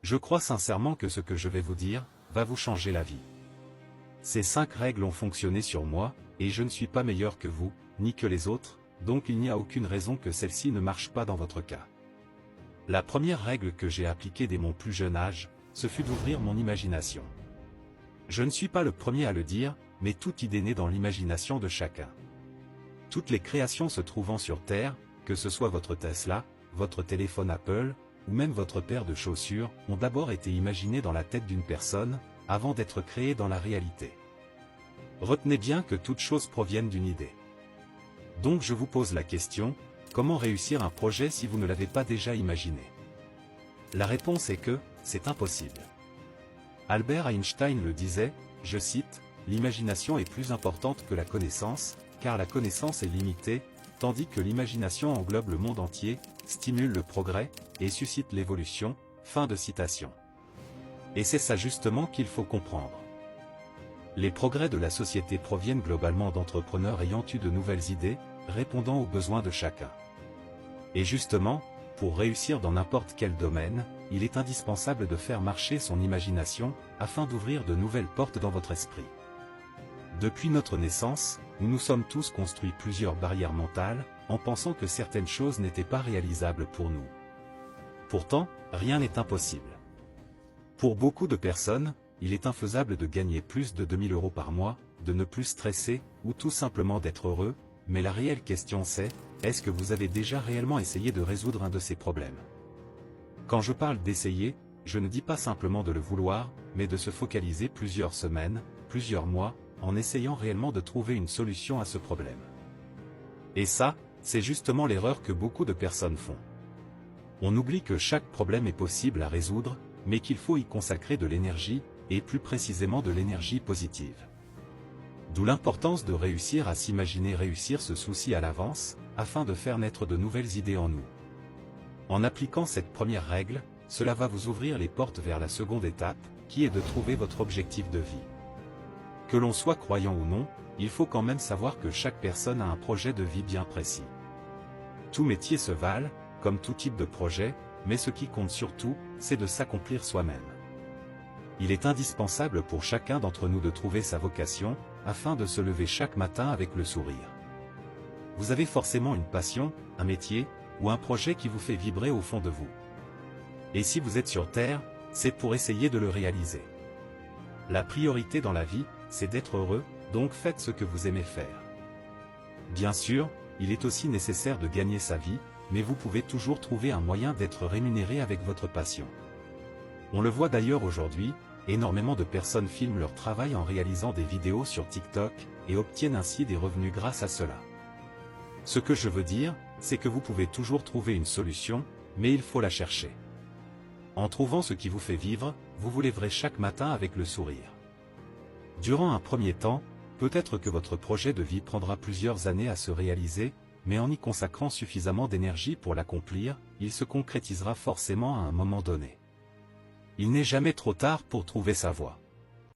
Je crois sincèrement que ce que je vais vous dire va vous changer la vie. Ces 5 règles ont fonctionné sur moi, et je ne suis pas meilleur que vous, ni que les autres, donc il n'y a aucune raison que celle-ci ne marche pas dans votre cas. La première règle que j'ai appliquée dès mon plus jeune âge, ce fut d'ouvrir mon imagination. Je ne suis pas le premier à le dire, mais toute idée naît dans l'imagination de chacun. Toutes les créations se trouvant sur Terre, que ce soit votre Tesla, votre téléphone Apple, ou même votre paire de chaussures, ont d'abord été imaginées dans la tête d'une personne, avant d'être créées dans la réalité. Retenez bien que toutes choses proviennent d'une idée. Donc je vous pose la question, comment réussir un projet si vous ne l'avez pas déjà imaginé? La réponse est que, c'est impossible. Albert Einstein le disait, je cite, « L'imagination est plus importante que la connaissance, car la connaissance est limitée, tandis que l'imagination englobe le monde entier, stimule le progrès, et suscite l'évolution. » Fin de citation. Et c'est ça justement qu'il faut comprendre. Les progrès de la société proviennent globalement d'entrepreneurs ayant eu de nouvelles idées, répondant aux besoins de chacun. Et justement, pour réussir dans n'importe quel domaine, il est indispensable de faire marcher son imagination, afin d'ouvrir de nouvelles portes dans votre esprit. Depuis notre naissance, nous nous sommes tous construits plusieurs barrières mentales, en pensant que certaines choses n'étaient pas réalisables pour nous. Pourtant, rien n'est impossible. Pour beaucoup de personnes, il est infaisable de gagner plus de 2000 € par mois, de ne plus stresser, ou tout simplement d'être heureux, mais la réelle question c'est, est-ce que vous avez déjà réellement essayé de résoudre un de ces problèmes? Quand je parle d'essayer, je ne dis pas simplement de le vouloir, mais de se focaliser plusieurs semaines, plusieurs mois, en essayant réellement de trouver une solution à ce problème. Et ça, c'est justement l'erreur que beaucoup de personnes font. On oublie que chaque problème est possible à résoudre, mais qu'il faut y consacrer de l'énergie, et plus précisément de l'énergie positive. D'où l'importance de réussir à s'imaginer réussir ce souci à l'avance, afin de faire naître de nouvelles idées en nous. En appliquant cette première règle, cela va vous ouvrir les portes vers la seconde étape, qui est de trouver votre objectif de vie. Que l'on soit croyant ou non, il faut quand même savoir que chaque personne a un projet de vie bien précis. Tout métier se valent, comme tout type de projet, mais ce qui compte surtout, c'est de s'accomplir soi-même. Il est indispensable pour chacun d'entre nous de trouver sa vocation, afin de se lever chaque matin avec le sourire. Vous avez forcément une passion, un métier, ou un projet qui vous fait vibrer au fond de vous. Et si vous êtes sur Terre, c'est pour essayer de le réaliser. La priorité dans la vie, c'est d'être heureux, donc faites ce que vous aimez faire. Bien sûr, il est aussi nécessaire de gagner sa vie, mais vous pouvez toujours trouver un moyen d'être rémunéré avec votre passion. On le voit d'ailleurs aujourd'hui, énormément de personnes filment leur travail en réalisant des vidéos sur TikTok, et obtiennent ainsi des revenus grâce à cela. Ce que je veux dire, c'est que vous pouvez toujours trouver une solution, mais il faut la chercher. En trouvant ce qui vous fait vivre, vous vous lèverez chaque matin avec le sourire. Durant un premier temps, peut-être que votre projet de vie prendra plusieurs années à se réaliser, mais en y consacrant suffisamment d'énergie pour l'accomplir, il se concrétisera forcément à un moment donné. Il n'est jamais trop tard pour trouver sa voie.